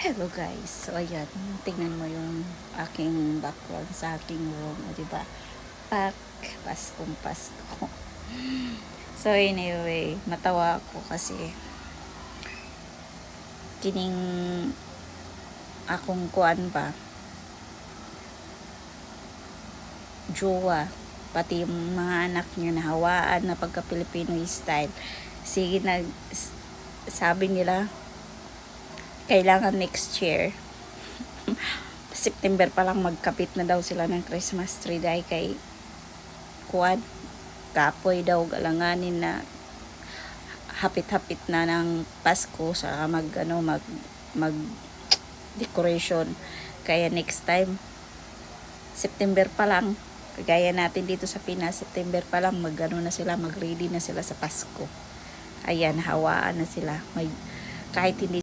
Hello guys, so ayan, tingnan mo yung aking background sa aking room, o diba? Paskong Pasko. So anyway, matawa ako kasi kining akong kuan ba, jowa, pati yung mga anak niya nahawaan na pagka Filipino style. Sige sabi nila, kailangan next year September pa lang magkapit na daw sila ng Christmas tree dahil kay kuwan kapoy daw galanganin na hapit-hapit na ng Pasko sa mag decoration. Kaya next time September pa lang, kagaya natin dito sa Pinas, September pa lang na sila, mag-ready na sila sa Pasko. Ayan, hawaan na sila. Kahit hindi